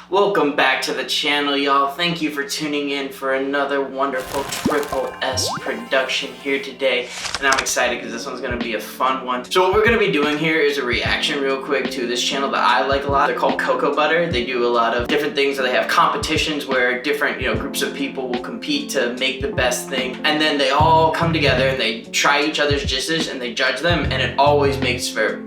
Welcome back to the channel, y'all. Thank you for tuning in for another wonderful Triple S production here today. And I'm excited because this one's going to be a fun one. So what we're going to be doing here is a reaction real quick to this channel that I like a lot. They're called Cocoa Butter. They do a lot of different things. They have competitions where different, groups of people will compete to make the best thing. And then they all come together and they try each other's dishes and they judge them. And it always makes for...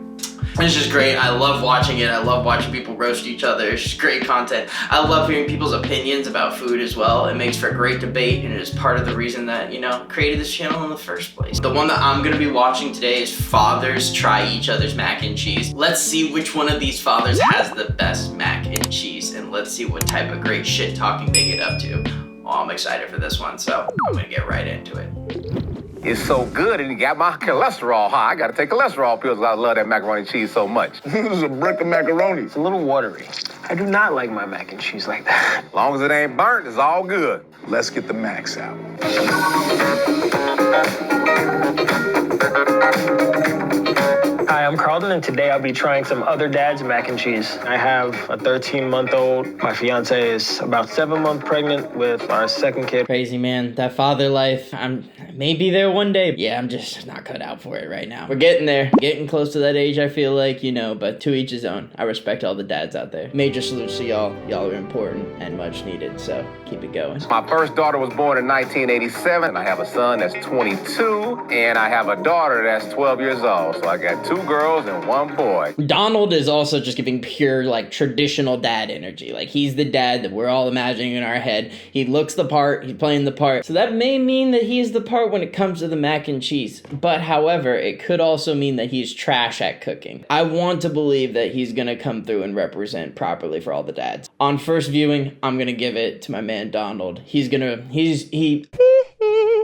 It's just great. I love watching it. I love watching people roast each other. It's just great content. I love hearing people's opinions about food as well. It makes for a great debate, and it is part of the reason that, created this channel in the first place. The one that I'm going to be watching today is Fathers Try Each Other's Mac and Cheese. Let's see which one of these fathers has the best mac and cheese, and let's see what type of great shit talking they get up to. Oh, I'm excited for this one, so I'm going to get right into it. It's so good, and you got my cholesterol high. I gotta take cholesterol pills. I love that macaroni and cheese so much. This is a brick of macaroni. It's a little watery. I do not like my mac and cheese like that. As long as it ain't burnt, it's all good. Let's get the macs out. Hi, I'm Carlton, and today I'll be trying some other dad's mac and cheese. I have a 13-month-old. My fiance is about 7 months pregnant with our second kid. Crazy, man. That father life, I'm maybe there one day. Yeah, I'm just not cut out for it right now. We're getting there. Getting close to that age, I feel like, but to each his own. I respect all the dads out there. Major salutes to y'all. Y'all are important and much needed, so keep it going. My first daughter was born in 1987. I have a son that's 22, and I have a daughter that's 12 years old. So I got 2 girls and 1 boy. Donald is also just giving pure, traditional dad energy. He's the dad that we're all imagining in our head. He looks the part, he's playing the part. So that may mean that he's the part when it comes to the mac and cheese. But however, it could also mean that he's trash at cooking. I want to believe that he's gonna come through and represent properly for all the dads. On first viewing, I'm gonna give it to my man Donald.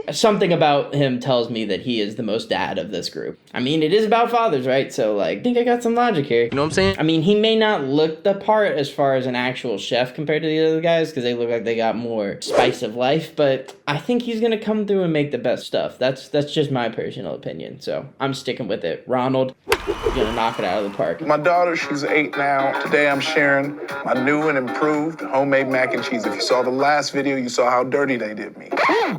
Something about him tells me that he is the most dad of this group. I mean, it is about fathers, right? So, I think I got some logic here. You know what I'm saying? I mean, he may not look the part as far as an actual chef compared to the other guys, because they look like they got more spice of life, but I think he's gonna come through and make the best stuff. That's just my personal opinion, so I'm sticking with it. Ronald, you're gonna knock it out of the park. My daughter, she's 8 now. Today I'm sharing my new and improved homemade mac and cheese. If you saw the last video, you saw how dirty they did me.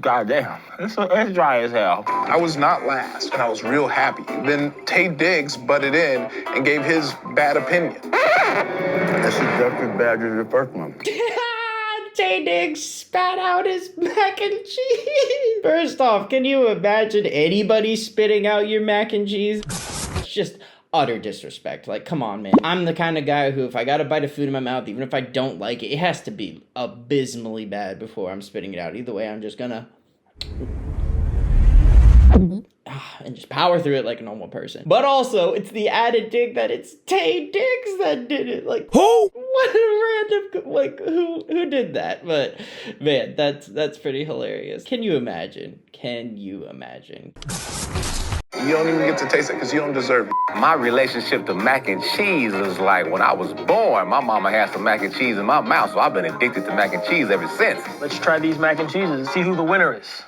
Goddamn, it's dry as hell. I was not last, and I was real happy. Then Tay Diggs butted in and gave his bad opinion. That's definitely bad as the first one. Tay Diggs spat out his mac and cheese. First off, can you imagine anybody spitting out your mac and cheese? It's just utter disrespect. Come on, man. I'm the kind of guy who, if I got a bite of food in my mouth, even if I don't like it, it has to be abysmally bad before I'm spitting it out. Either way, I'm just gonna... and just power through it like a normal person. But also, it's the added dig that it's Tay Diggs that did it. Who? What a random, who did that? But, man, that's pretty hilarious. Can you imagine? You don't even get to taste it because you don't deserve it. My relationship to mac and cheese is like when I was born, my mama had some mac and cheese in my mouth, so I've been addicted to mac and cheese ever since. Let's try these mac and cheeses and see who the winner is.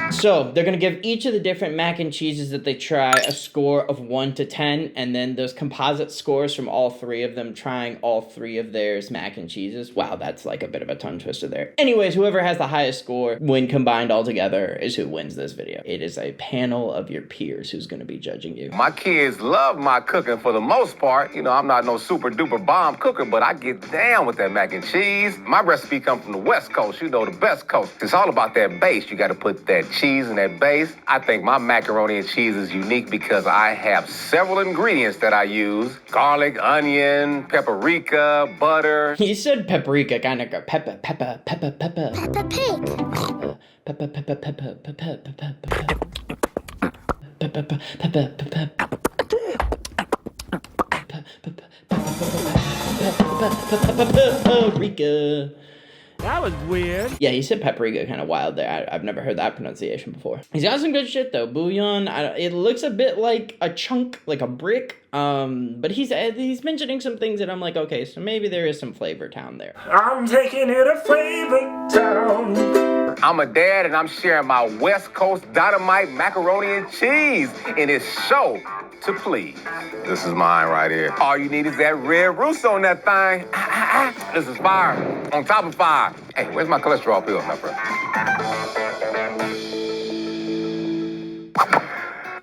So, they're gonna give each of the different mac and cheeses that they try a score of 1 to 10, and then those composite scores from all 3 of them trying all 3 of theirs mac and cheeses. Wow, that's a bit of a tongue twister there. Anyways, whoever has the highest score when combined all together is who wins this video. It is a panel of your peers who's gonna be judging you. My kids love my cooking for the most part. I'm not no super duper bomb cooker, but I get down with that mac and cheese. My recipe comes from the West Coast, the best coast. It's all about that base. You gotta put that cheese in that base. I think my macaroni and cheese is unique because I have several ingredients that I use. Garlic, onion, paprika, butter. He said paprika, kind of pepper. Peppa Pig. Paprika. That was weird. Yeah, he said paprika kind of wild there. I've never heard that pronunciation before. He's got some good shit though. Bouillon, it looks a bit like a chunk, like a brick. But he's mentioning some things that I'm like, okay, so maybe there is some flavor town there. I'm taking it a flavor town. I'm a dad and I'm sharing my West Coast dynamite macaroni and cheese in this show to please. This is mine right here. All you need is that red rooster on that thing. This is fire on top of fire. Hey, where's my cholesterol pills, my friend?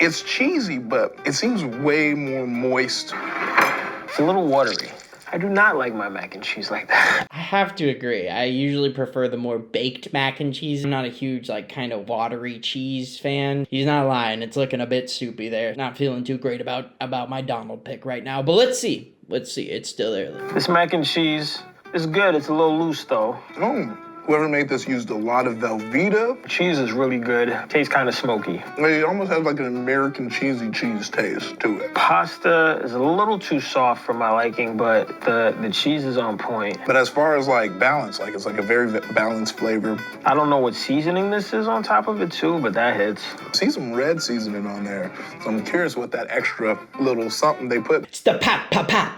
It's cheesy, but it seems way more moist. It's a little watery. I do not like my mac and cheese like that. I have to agree. I usually prefer the more baked mac and cheese. I'm not a huge, like, kind of watery cheese fan. He's not lying. It's looking a bit soupy there. Not feeling too great about my Donald pick right now. But let's see. Let's see. It's still early. This mac and cheese is good. It's a little loose, though. Oh, whoever made this used a lot of Velveeta. The cheese is really good. Tastes kind of smoky. It almost has like an American cheesy cheese taste to it. Pasta is a little too soft for my liking, but the cheese is on point. But as far as like balance, like it's like a very balanced flavor. I don't know what seasoning this is on top of it too, but that hits. See some red seasoning on there. So I'm curious what that extra little something they put. It's the paprika.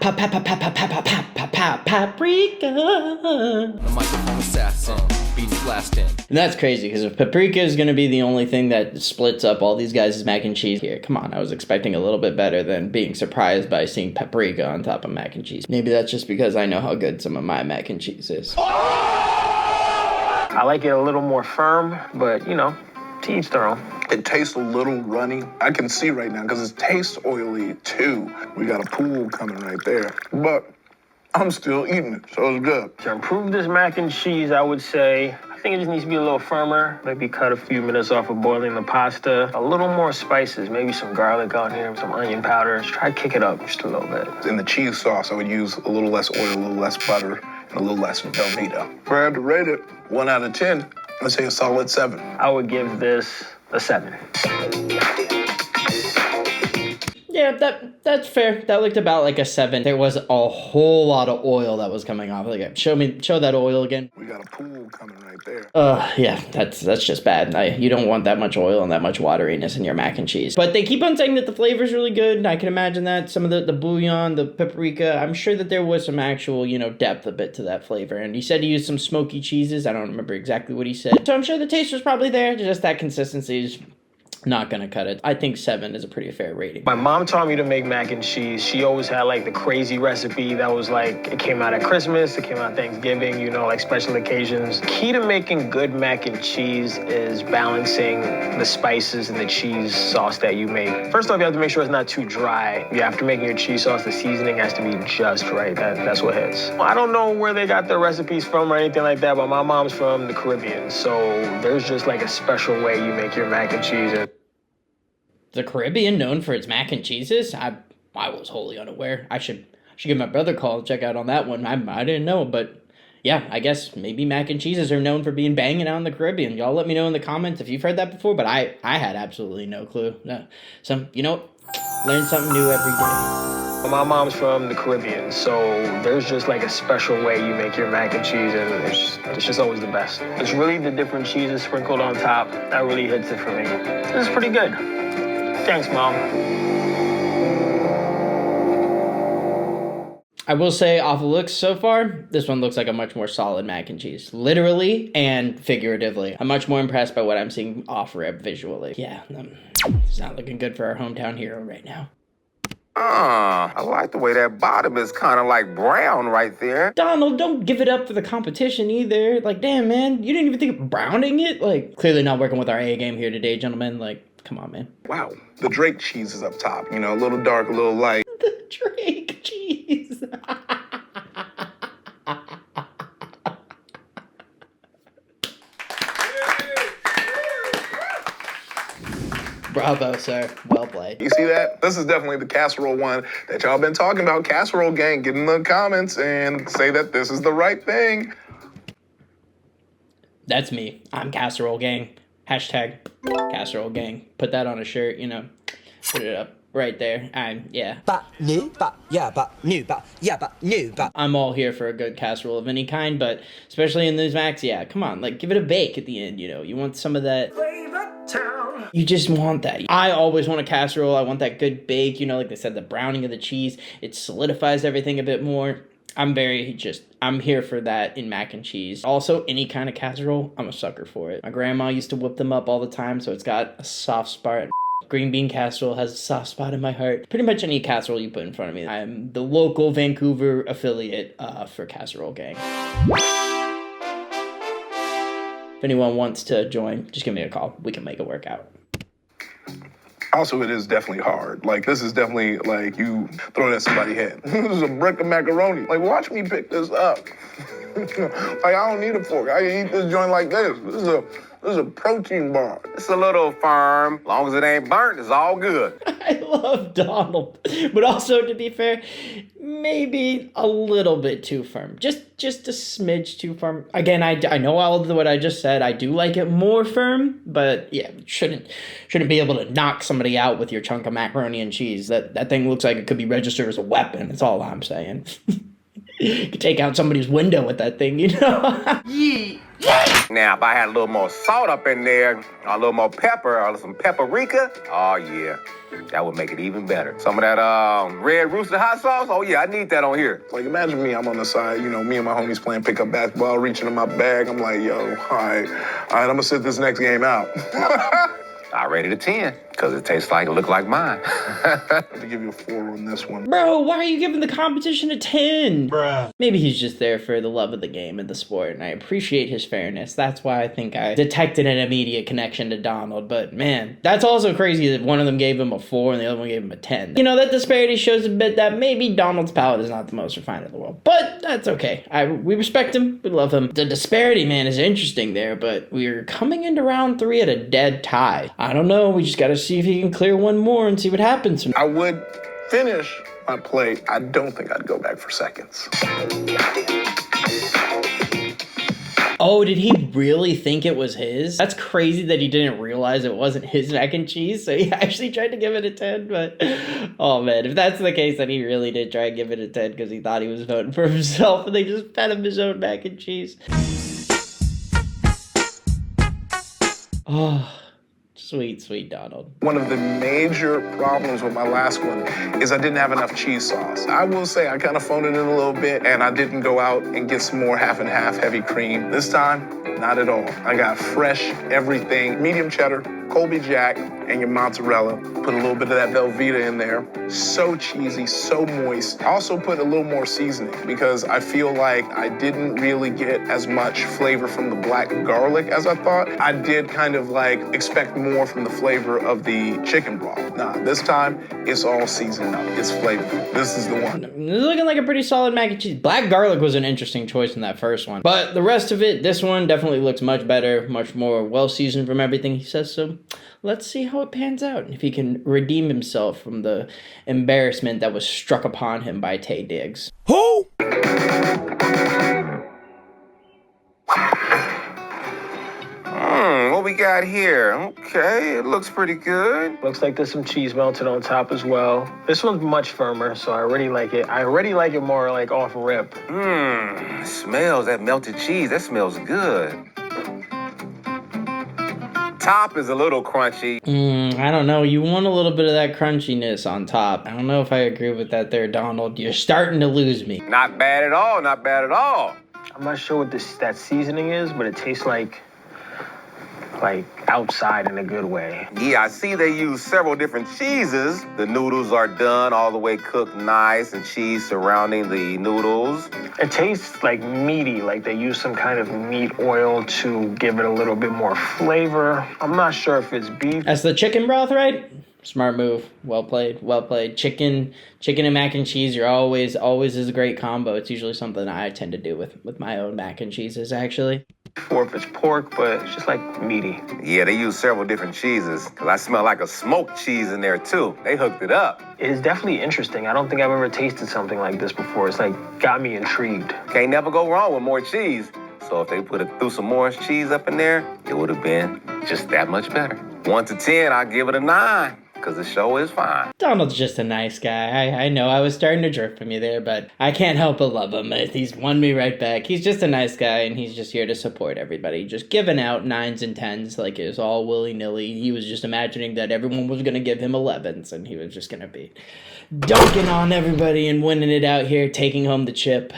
The microphone assassin, beats blasting. And that's crazy, because if paprika is going to be the only thing that splits up all these guys' mac and cheese here, come on, I was expecting a little bit better than being surprised by seeing paprika on top of mac and cheese. Maybe that's just because I know how good some of my mac and cheese is. I like it a little more firm, but you know, to each their own. It tastes a little runny. I can see right now because it tastes oily too. We got a pool coming right there. But I'm still eating it, so it's good. To improve this mac and cheese, I would say, I think it just needs to be a little firmer. Maybe cut a few minutes off of boiling the pasta. A little more spices, maybe some garlic on here, some onion powder. Try to kick it up just a little bit. In the cheese sauce, I would use a little less oil, a little less butter, and a little less Velveeta. If I had to rate it 1 out of 10, I'd say a solid 7. I would give this a 7. Yeah, that's fair. That looked about like a 7. There was a whole lot of oil that was coming off. Like, show that oil again. We got a pool coming right there. Yeah, that's just bad. You don't want that much oil and that much wateriness in your mac and cheese. But they keep on saying that the flavor's really good. I can imagine that. Some of the bouillon, the paprika, I'm sure that there was some actual, depth a bit to that flavor. And he said he used some smoky cheeses. I don't remember exactly what he said. So I'm sure the taste was probably there. Just that consistency is not gonna cut it. I think 7 is a pretty fair rating. My mom taught me to make mac and cheese. She always had like the crazy recipe that was like, it came out at Christmas, it came out Thanksgiving, like special occasions. Key to making good mac and cheese is balancing the spices and the cheese sauce that you make. First off, you have to make sure it's not too dry. After making your cheese sauce, the seasoning has to be just right. That's what hits. I don't know where they got their recipes from or anything like that, but my mom's from the Caribbean, so there's just like a special way you make your mac and cheese. The Caribbean, known for its mac and cheeses? I was wholly unaware. I should give my brother a call and check out on that one. I didn't know, but yeah, I guess maybe mac and cheeses are known for being banging out in the Caribbean. Y'all let me know in the comments if you've heard that before, but I had absolutely no clue. Learn something new every day. My mom's from the Caribbean, so there's just like a special way you make your mac and cheese, and it's just always the best. It's really the different cheeses sprinkled on top that really hits it for me. This is pretty good. Thanks, Mom. I will say, off the looks so far, this one looks like a much more solid mac and cheese. Literally and figuratively. I'm much more impressed by what I'm seeing off rib visually. Yeah, it's not looking good for our hometown hero right now. I like the way that bottom is kind of like brown right there. Donald, don't give it up for the competition either. Like, damn, man, you didn't even think of browning it? Like, clearly not working with our A game here today, gentlemen. Like, come on, man. Wow. The Drake cheese is up top. A little dark, a little light. The Drake cheese. Bravo, sir. Well played. You see that? This is definitely the casserole one that y'all been talking about. Casserole gang, get in the comments and say that this is the right thing. That's me. I'm Casserole Gang. Hashtag Casserole Gang. Put that on a shirt, Put it up right there. I'm all here for a good casserole of any kind, but especially in these macs, yeah, come on. Like, give it a bake at the end, You want some of that. You just want that. I always want a casserole. I want that good bake, like they said, the browning of the cheese. It solidifies everything a bit more. I'm here for that in mac and cheese. Also, any kind of casserole, I'm a sucker for it. My grandma used to whip them up all the time, so it's got a soft spot. Green bean casserole has a soft spot in my heart. Pretty much any casserole you put in front of me. I'm the local Vancouver affiliate for Casserole Gang. If anyone wants to join, just give me a call. We can make it work out. Also, it is definitely hard. Like, this is definitely like you throw it at somebody's head. This is a brick of macaroni. Like, watch me pick this up. Like, I don't need a fork. I can eat this joint like this. This is a protein bar. It's a little firm. As long as it ain't burnt, it's all good. I love Donald, but also, to be fair, maybe a little bit too firm. Just a smidge too firm. Again, I know all of what I just said. I do like it more firm, but yeah, shouldn't be able to knock somebody out with your chunk of macaroni and cheese. That thing looks like it could be registered as a weapon. That's all I'm saying. You could take out somebody's window with that thing, you know? Now, if I had a little more salt up in there, or a little more pepper, or some paprika, oh yeah, that would make it even better. Some of that red rooster hot sauce, oh yeah, I need that on here. Like, imagine me, I'm on the side, you know, me and my homies playing pickup basketball, reaching in my bag. I'm like, yo, all right, I'm gonna sit this next game out. I rated a 10, because it tastes like, it look like mine. I have to give you a 4 on this one. Bro, why are you giving the competition a 10? Bruh. Maybe he's just there for the love of the game and the sport, and I appreciate his fairness. That's why I think I detected an immediate connection to Donald, but man, that's also crazy that one of them gave him a 4 and the other one gave him a 10. You know, that disparity shows a bit that maybe Donald's palate is not the most refined in the world, but that's okay. We respect him, we love him. The disparity, man, is interesting there, but we're coming into round 3 at a dead tie. I don't know, we just gotta see if he can clear one more and see what happens. I would finish my plate. I don't think I'd go back for seconds. Oh, did he really think it was his? That's crazy that he didn't realize it wasn't his mac and cheese, so he actually tried to give it a 10, but oh man, if that's the case, then he really did try and give it a 10 because he thought he was voting for himself and they just fed him his own mac and cheese. Oh. Sweet, sweet Donald. One of the major problems with my last one is I didn't have enough cheese sauce. I will say I kind of phoned it in a little bit and I didn't go out and get some more half and half heavy cream. This time, not at all. I got fresh everything, medium cheddar, Colby Jack, and your mozzarella. Put a little bit of that Velveeta in there. So cheesy, so moist. I also put a little more seasoning because I feel like I didn't really get as much flavor from the black garlic as I thought. I did kind of like expect more from the flavor of the chicken broth. Nah, this time it's all seasoned up. It's flavorful. This is the one. It's looking like a pretty solid mac and cheese. Black garlic was an interesting choice in that first one. But the rest of it, this one definitely looks much better, much more well-seasoned from everything he says, so let's see how it pans out and if he can redeem himself from the embarrassment that was struck upon him by Tay Diggs. Who? What we got here? Okay, it looks pretty good. Looks like there's some cheese melted on top as well. This one's much firmer, so I already like it. I already like it more like off rip. Smells that melted cheese. That smells good. Top is a little crunchy. I don't know. You want a little bit of that crunchiness on top. I don't know if I agree with that there, Donald. You're starting to lose me. Not bad at all, not bad at all. I'm not sure what that seasoning is, but it tastes like outside in a good way. Yeah, I see they use several different cheeses. The noodles are done all the way cooked nice and cheese surrounding the noodles. It tastes like meaty, like they use some kind of meat oil to give it a little bit more flavor. I'm not sure if it's beef. That's the chicken broth, right? Smart move. Well played. Well played. Chicken and mac and cheese are always is a great combo. It's usually something I tend to do with my own mac and cheeses, actually. Or if it's pork, but it's just like meaty. Yeah, they use several different cheeses. Cause I smell like a smoked cheese in there too. They hooked it up. It is definitely interesting. I don't think I've ever tasted something like this before. It's like got me intrigued. Can't never go wrong with more cheese. So if they threw some more cheese up in there, it would have been just that much better. 1 to 10, I'll give it a 9. because the show is fine. Donald's just a nice guy. I know I was starting to drift from you there, but I can't help but love him. He's won me right back. He's just a nice guy, and he's just here to support everybody. Just giving out 9s and 10s like it was all willy-nilly. He was just imagining that everyone was going to give him 11s, and he was just going to be dunking on everybody and winning it out here, taking home the chip.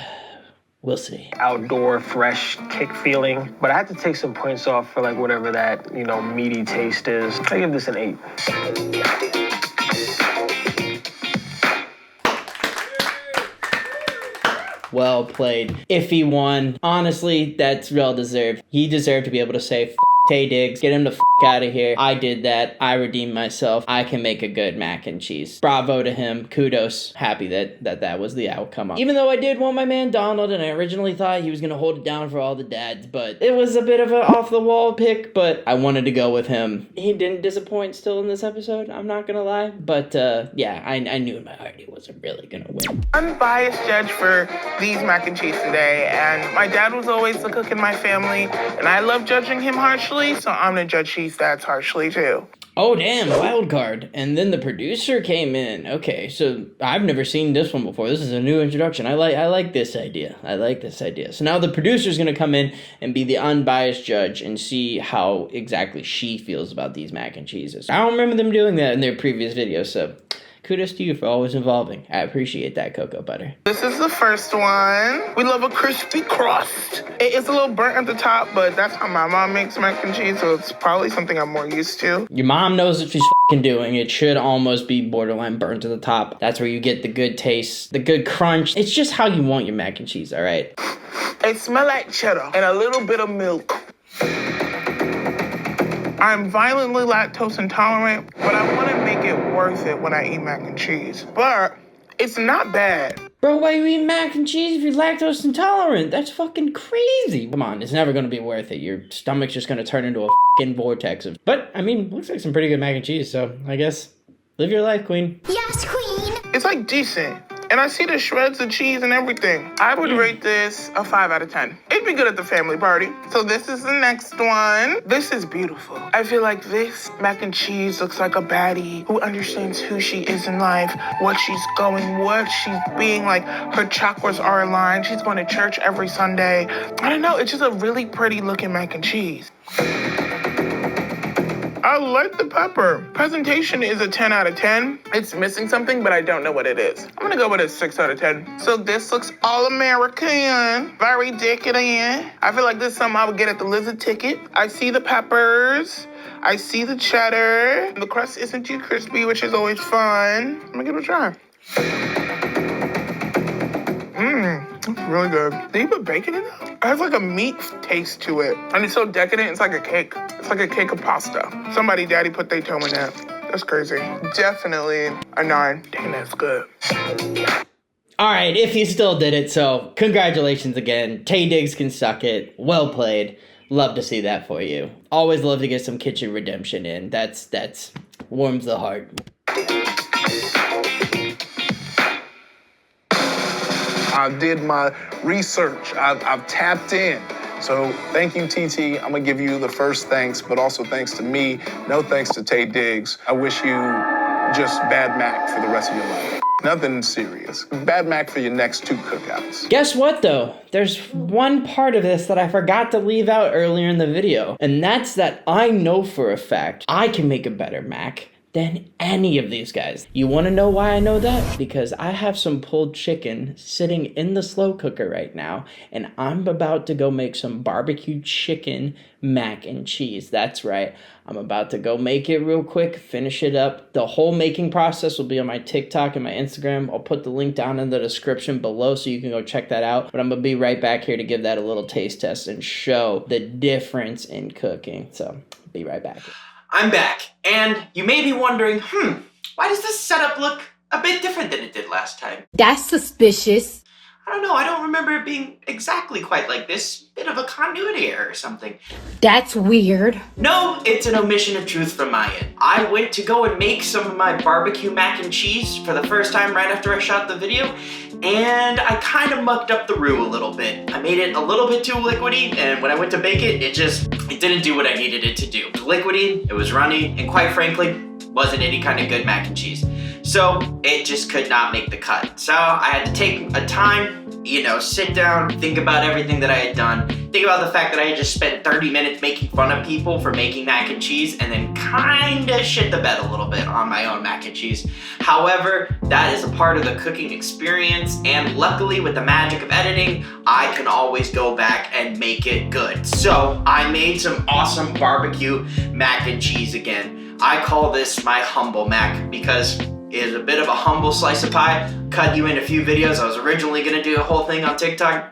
We'll see. Outdoor, fresh kick feeling. But I had to take some points off for like whatever that, meaty taste is. I give this an 8. Well played. If he won, honestly, that's well deserved. He deserved to be able to say, F Tay Diggs, get him the f out of here. I did that. I redeemed myself. I can make a good mac and cheese. Bravo to him. Kudos. Happy that was the outcome. Even though I did want my man Donald, and I originally thought he was going to hold it down for all the dads, but it was a bit of an off-the-wall pick, but I wanted to go with him. He didn't disappoint still in this episode, I'm not going to lie, but yeah, I knew in my heart he wasn't really going to win. Unbiased judge for these mac and cheese today, and my dad was always the cook in my family, and I love judging him harshly, so I'm gonna judge cheese stats harshly too. Oh, damn, wild card. And then the producer came in. Okay, so I've never seen this one before. This is a new introduction. I like this idea. So now the producer's going to come in and be the unbiased judge and see how exactly she feels about these mac and cheeses. I don't remember them doing that in their previous videos, so kudos to you for always involving. I appreciate that, Cocoa Butter. This is the first one. We love a crispy crust. It is a little burnt at the top, but that's how my mom makes mac and cheese, so it's probably something I'm more used to. Your mom knows what she's f***ing doing. It should almost be borderline burnt to the top. That's where you get the good taste, the good crunch. It's just how you want your mac and cheese, all right? It smells like cheddar and a little bit of milk. I'm violently lactose intolerant, but I want to make it worth it when I eat mac and cheese. But it's not bad. Bro, why you eat mac and cheese if you're lactose intolerant? That's fucking crazy. Come on, it's never gonna be worth it. Your stomach's just gonna turn into a fucking vortex of... But, I mean, looks like some pretty good mac and cheese, so I guess live your life, queen. Yes, queen. It's like decent. And I see the shreds of cheese and everything. I would rate this a 5 out of 10. It'd be good at the family party. So this is the next one. This is beautiful. I feel like this mac and cheese looks like a baddie who understands who she is in life, what she's going, what she's being, like her chakras are aligned. She's going to church every Sunday. I don't know, it's just a really pretty looking mac and cheese. I like the pepper. Presentation is a 10 out of 10. It's missing something, but I don't know what it is. I'm gonna go with a 6 out of 10. So this looks all American, very decadent. I feel like this is something I would get at the Lizard Ticket. I see the peppers. I see the cheddar. The crust isn't too crispy, which is always fun. I'm gonna give it a try. It's really good. Did you put bacon in it? It has like a meat taste to it. And it's so decadent, it's like a cake. It's like a cake of pasta. Somebody daddy put their toe in that. That's crazy. Definitely a 9. Dang, that's good. All right, if you still did it, so congratulations again. Tay Diggs can suck it. Well played. Love to see that for you. Always love to get some kitchen redemption in. That's warms the heart. I did my research. I've tapped in. So thank you, TT. I'm gonna give you the first thanks, but also thanks to me. No thanks to Tay Diggs. I wish you just bad Mac for the rest of your life. Nothing serious. Bad Mac for your next 2 cookouts. Guess what, though? There's one part of this that I forgot to leave out earlier in the video, and that's that I know for a fact I can make a better mac than any of these guys. You want to know why I know that? Because I have some pulled chicken sitting in the slow cooker right now, and I'm about to go make some barbecue chicken mac and cheese. That's right. I'm about to go make it real quick, finish it up. The whole making process will be on my TikTok and my Instagram. I'll put the link down in the description below so you can go check that out. But I'm going to be right back here to give that a little taste test and show the difference in cooking. So, be right back. I'm back, and you may be wondering, why does this setup look a bit different than it did last time? That's suspicious. I don't know, I don't remember it being exactly quite like this. Bit of a continuity error or something. That's weird. No, it's an omission of truth from my end. I went to go and make some of my barbecue mac and cheese for the first time right after I shot the video, and I kind of mucked up the roux a little bit. I made it a little bit too liquidy, and when I went to bake it, it didn't do what I needed it to do. It was liquidy, it was runny, and quite frankly, wasn't any kind of good mac and cheese. So it just could not make the cut. So I had to take a time, you know, sit down, think about everything that I had done, think about the fact that I had just spent 30 minutes making fun of people for making mac and cheese, and then kinda shit the bed a little bit on my own mac and cheese. However, that is a part of the cooking experience, and luckily with the magic of editing, I can always go back and make it good. So I made some awesome barbecue mac and cheese again. I call this my humble mac because it is a bit of a humble slice of pie. Cut you in a few videos. I was originally gonna do a whole thing on TikTok,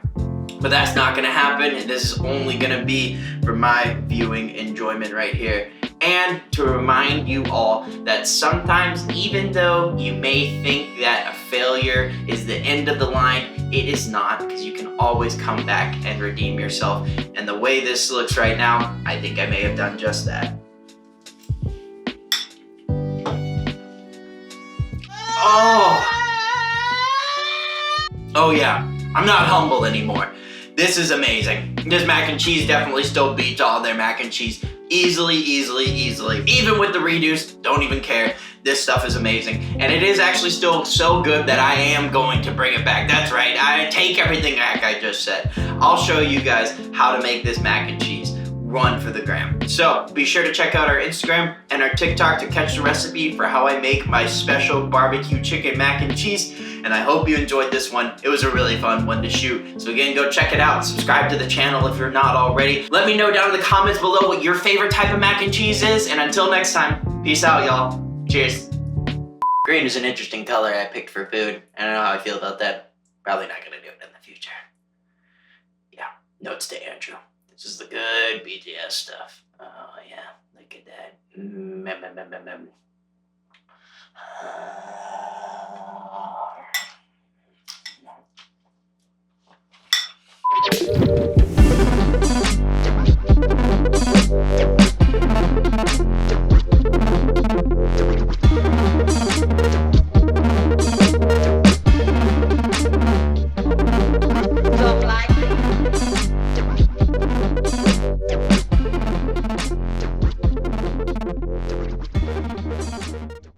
but that's not gonna happen, and this is only gonna be for my viewing enjoyment right here. And to remind you all that sometimes, even though you may think that a failure is the end of the line, it is not, because you can always come back and redeem yourself. And the way this looks right now, I think I may have done just that. Oh yeah, I'm not humble anymore. This is amazing. This mac and cheese definitely still beats all their mac and cheese. Easily. Even with the redos, don't even care. This stuff is amazing. And it is actually still so good that I am going to bring it back. That's right, I take everything back I just said. I'll show you guys how to make this mac and cheese run for the gram. So be sure to check out our Instagram and our TikTok to catch the recipe for how I make my special barbecue chicken mac and cheese. And I hope you enjoyed this one. It was a really fun one to shoot. So again, go check it out. Subscribe to the channel if you're not already. Let me know down in the comments below what your favorite type of mac and cheese is. And until next time, peace out, y'all. Cheers. Green is an interesting color I picked for food. I don't know how I feel about that. Probably not gonna do it in the future. Yeah, notes to Andrew. This is the good BTS stuff. Oh yeah, look at that.